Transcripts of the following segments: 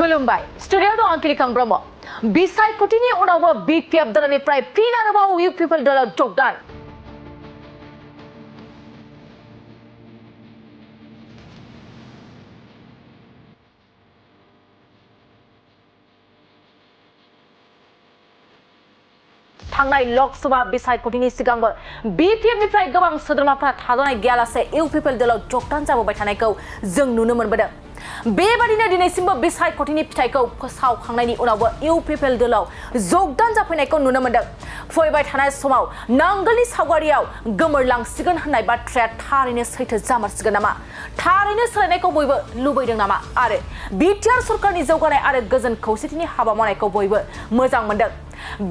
खुलुमबाय स्टुडिय'आव दं आं किलिखां ब्रह्म बिसायख'थिनि उनावबो बिपिएफ दलनिफ्राय फिन आरोबाव इउ पिपल दलाव जगदान थांनाय लोकसभा बिसायख'थिनि सिगांबो बिपिएफनिफ्राय गोबां सोद्रोमाफ्रा थाद'नाय गैयालासे इउ पिपल दलाव जगदान जाबोबाय थानायखौ जों नुनो मोनबोदों। बेबादिनो दिनैसिमबो बिसायख'थिनि फिथाइखौ फोसावखांनायनि उनावबो इउ पिपल दलाव जगदान जाफैनायखौ नुनो मोनदों। फैबाय थानाय समाव नांगोलनि सावगारियाव गोमोरलांसिगोन होननाय बाथ्राया थारैनो सैथो जामारसिगोन नामा? थारैनो सोलायनायखौ बयबो लुबैदों नामा? आरो बिटिआर सरकारनि जौगानाय आरो गोजोन खौसेथिनि हाबा मावनायखौ बयबो मोजां मोनदों।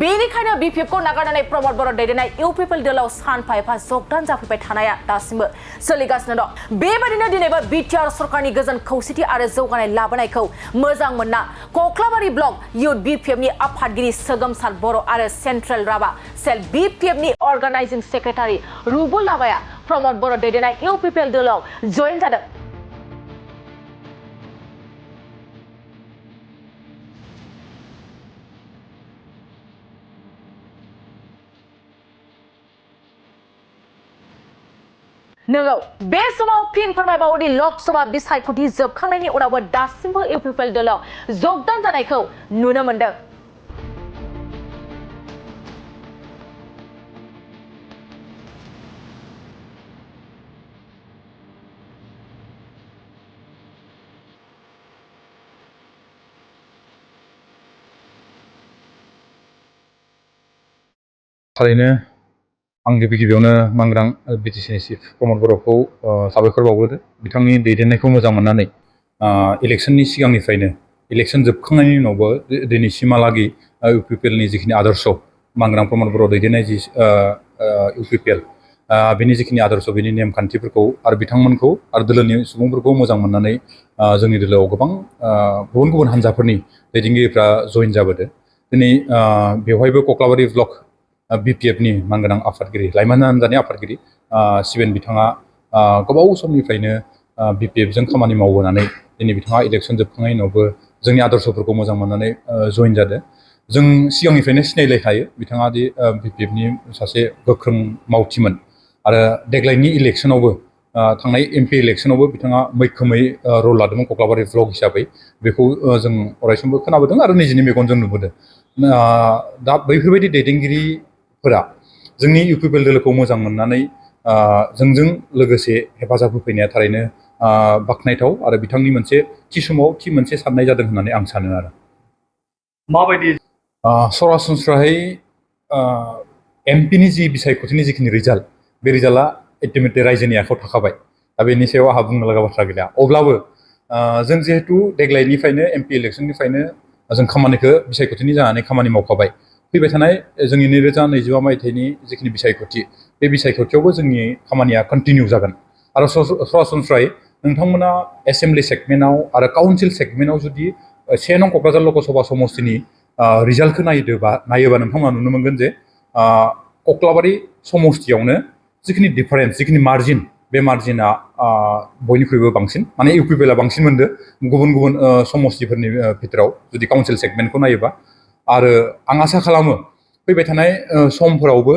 बेनिखायनो बिपिएफखौ नागारनानै प्रमद बर' दैदेननाय इउ पिपल दलाव सानफा एफा जगदान जाफैबाय थानाया दासिमबो सोलिगासिनो दं। बेबादिनो दिनैबो बिटिआर सरकारनि गोजोन खौसेथि आरो जौगानाय लाबोनायखौ मोजां मोनना कक्लाबारि ब्लक इउथ बिपिएफनि आफादगिरि सोगोमसार बर' आरो सेन्ट्रेल राभा सेल बिपिएफनि अर्गानाइजिं सेक्रेटारि रुबुल लाबाया प्रमद बर' दैदेननाय इउ पिपल दलाव जयेन जादों। नोंगौ बे समाव फिन फोरमायबावोदि लोकसभा बिसायख'थि जोबखांनायनि उनावबो दासिमबो इउ पिपल दलाव जगदान जानायखौ नुनो मोनदों। थारैनो आं गिबियावनो मांग्रां बिटिसिनि चिफ प्रमद बर'खौ साबायखर बावग्रोदो। बिथांनि दैदेननायखौ मोजां मोननानै इलेक्सननि सिगांनिफ्रायनो इलेक्सन जोबखांनायनि उनावबो दिनैसिमहालागै इउ पिपलनि जिखिनि आदर्श मांग्रां प्रमद बर' दैदेननाय जि इउ पिपल बिनि जिखिनि आदर्श बिनि नेमखान्थिफोरखौ आरो बिथांमोनखौ आरो दोलोनि सुबुंफोरखौ मोजां मोननानै जोंनि दोलोआव गोबां गुबुन गुबुन हान्जाफोरनि दैदेनगिरिफ्रा जयेन जाबोदों। दिनै बेवहायबो कक्लाबारि ब्लक बिपिएफनि मानगोनां आफादगिरि लाइमोन हान्जानि आफादगिरि सिबेन बिथाङा गोबाव समनिफ्रायनो बिपिएफजों खामानि मावबोनानै दिनै बिथाङा इलेक्सन जोबखांनायनि उनावबो जोंनि आदर्शफोरखौ मोजां मोननानै जयेन जादों। जों सिगांनिफ्रायनो सिनायलायखायो बिथाङा दि बिपिएफनि सासे गोख्रों मावथिमोन आरो देग्लायनि इलेक्सनावबो थांनाय एमपि इलेक्सनावबो बिथाङा मैखोमै रल लादोंमोन कक्लाबारि ब्लक हिसाबै। बेखौ जों अरायसमबो खोनाबोदों आरो निजिनि मेगनजों नुबोदों। दा बैफोरबायदि दैदेनगिरिफोरा जोंनि इउ पिपल दोलोखौ मोजां मोननानै जोंजों लोगोसे हेफाजाब होफैनाया थारैनो बाख्नायथाव आरो बिथांनि मोनसे थि समाव थि मोनसे साननाय जादों होननानै आं सानो। आरो माबायदि सरासनस्रायै एमपिनि जि बिसायख'थिनि जिखिनि रिजाल्ट बे रिजाल्टआ अल्टिमेटलि रायजोनि आखायाव थाखाबाय। दा बेनि सायाव आंहा बुंनो लागा बाथ्रा गैला। अब्लाबो जों जिहेतु देग्लायनिफ्रायनो एमपि इलेक्सननिफ्रायनो जों खामानिखौ बिसायख'थिनि जानानै खामानि मावखाबाय। फैबाय थानाय जोंनि 2025 मायथाइनि जिखिनि बिसायख'थि बे बिसायख'थियावबो जोंनि खामानिया कन्टिनिउ जागोन। आरो सरासनस्रायै नोंथांमोना एसेम्बलि सेगमेन्टआव आरो काउन्सिल सेगमेन्टआव जुदि 1 नं क'क्राझार लकसभा समस्तिनि रिजाल्टखौ नायोबा नोंथांमोना नुनो मोनगोन जे कक्लाबारि समस्तियावनो जिखिनि डिफारेन्स जिखिनि मार्जिन बे मार्जिना बयनिख्रुइबो बांसिन माने इउ पिपलआ बांसिन मोनदों गुबुन गुबुन समस्तिफोरनि भितराव जुदि काउन्सिल सेगमेन्टखौ नायोबा। आरो आं आसा खालामो फैबाय थानाय समफोरावबो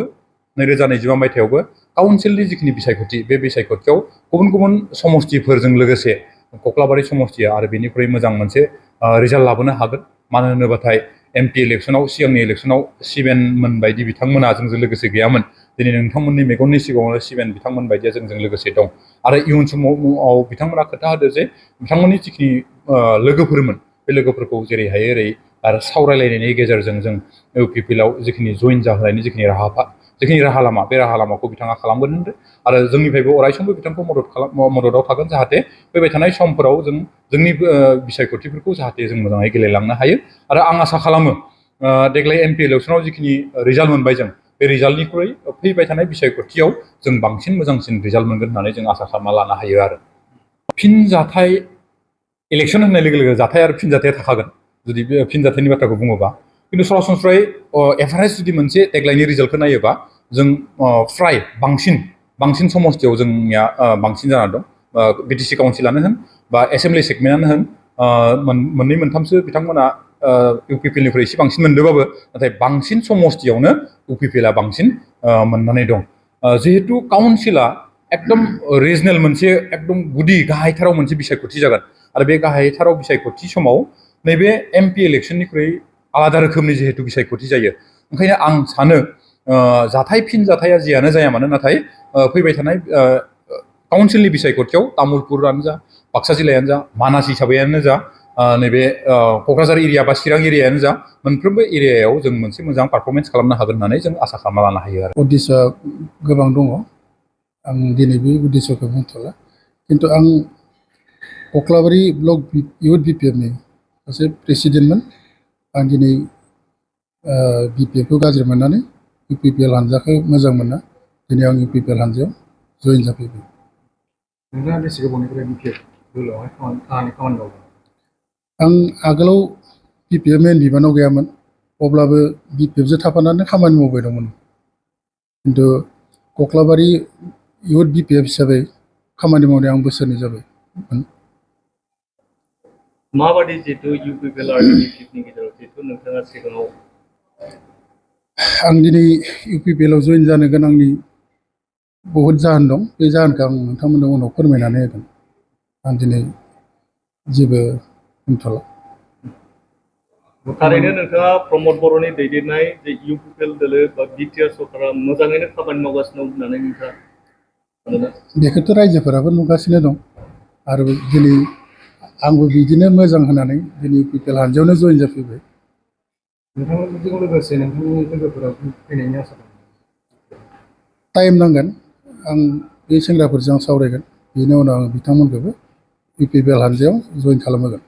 2025 मायथाइयावबो काउन्सिलनि जिखिनि बिसायख'थि बे बिसायख'थियाव गुबुन गुबुन समस्तिफोरजों लोगोसे कक्लाबारि समस्तिया आरो बेनिख्रुइ मोजां मोनसे रिजाल्ट लाबोनो हागोन। मानो होनोबाथाय एमपि इलेक्सनाव सिगांनि इलेक्सनाव सिबेनमोन बायदि बिथांमोना जोंजों लोगोसे गैयामोन। दिनै नोंथांमोननि मेगननि सिगाङावनो सिबेन बिथांमोन बायदिया जोंजों लोगोसे दं। आरो इयुन समाव बिथांमोना खोथा होदो जे बिथांमोननि जिखिनि लोगोफोरमोन बे लोगोफोरखौ जेरै हायो ओरै आरो सावरायलायनायनि गेजेरजों जों इउ पिपलआव जिखिनि जयेन जाहोनायनि जिखिनि राहा लामा बे राहा लामाखौ बिथाङा खालामगोन होनदों। आरो जोंनिफ्रायबो अरायसमबो बिथांखौ मददाव थागोन जाहाथे फैबाय थानाय समफोराव जोंनि बिसायख'थिफोरखौ जाहाथे जों मोजाङै गेलेलांनो हायो। आरो आं आसा खालामो देग्लाय एमपि इलेक्सनाव जिखिनि रिजाल्ट मोनबाय जों बे रिजाल्टनिख्रुइ फैबाय थानाय बिसायख'थियाव जों बांसिन मोजांसिन रिजाल्ट मोनगोन होननानै जों आसा खालामना लानो हायो। आरो फिनजाथाय इलेक्सन होननाय लोगो लोगो जाथाय आरो फिनजाथाया थाखागोन जुदि बे फिनजाथायनि बाथ्राखौ बुङोबा। खिन्थु सरासनस्रायै एभारेज जुदि मोनसे देग्लायनि रिजाल्टखौ नायोबा जों फ्राय बांसिन समस्तियाव जोंनिया बांसिन जाना दं। बिटिसि काउन्सिलानो होन बा एसेम्बलि सेगमेन्टआनो होन मोननै मोनथामसो बिथांमोना इउपिपिएलनिफ्राय एसे बांसिन मोनदोंबाबो नाथाय बांसिन समस्थियावनो इउपिपिएलआ बांसिन मोननानै दं जिहेतु काउन्सिला एकदम रिजनेल मोनसे एकदम गुदि गाहायथाराव मोनसे बिसायख'थि जागोन आरो बे गाहायथाराव बिसायख'थि समाव नैबे एमपि इलेक्सननिख्रुइ आलादा रोखोमनि जिहेतु बिसायख'थि जायो ओंखायनो आं सानो जाथाय फिन जाथाया जियानो जाया मानो नाथाय फैबाय थानाय काउन्सिलनि बिसायख'थियाव तामुलपुरानो जा बाक्सा जिल्लायानो जा मानास हिसाबैयानो जा नैबे क'क्राझार एरिया बा चिरां एरियायानो जा मोनफ्रोमबो एरियायाव जों मोनसे मोजां पारफरमेन्स खालामनो हागोन होननानै जों आसा खालामना लानो हायो आरो उद्देश्यआ गोबां दङ आं दिनै बे उद्देश्यखौ बुंथ'ला खिन्थु आं कक्लाबारि ब्लक इउथ बिपिएफनि सासे प्रेसिडेन्टमोन आं दिनै बिपिएफखौ गाज्रि मोननानै इउपिपिएल हानजाखौ मोजां मोना दिनै आं इउपिपिएल हानजायाव जइन जाफैबाय नोंथाङा बेसे गोबावनिफ्राय बिपिएफ दोलोआवहाय खामानि मावदों आं आगोलाव बिपिएफ मेन बिबानाव गैयामोन अब्लाबो बिपिएफजों थाफानानै खामानि मावबाय दंमोन खिन्थु कक्लाबारि इउथ बिपिएफ हिसाबै खामानि मावनाय आं बोसोरनै जाबाय माबादि जिहेतु इउपिपिएल आरो बिपिएफनि गेजेराव जिहेतु नोंथाङा सिगाङाव आं दिनै इउपिपिएलआव जइन जानो गोनांनि बहुद जाहोन दं बे जाहोनखौ आं नोंथांमोननो उनाव फोरमायनानै होगोन आं दिनै जेबो बुंथ'ला थारैनो नोंथाङा प्रमद बर'नि दैदेननाय जे इउपिपिएल दोलो बा बिटिआर सरकारा मोजाङैनो खामानि मावगासिनो दं होननानै नोंथाङा सानोना बेखौथ' रायजोफोराबो नुगासिनो दं आरो दिनै आंबो बिदिनो मोजां होननानै दिनै इउपिपिएल हानजायावनो जइन जाफैबाय नोंथांमोनजों लोगोसे नोंथांनि लोगोफोरा फैनायनि आसा दं टाइम नांगोन आं बे सेंग्राफोरजों सावरायगोन बेनि उनाव आं बिथांमोनखौबो इउपिपिएल हानजायाव जइन खालामहोगोन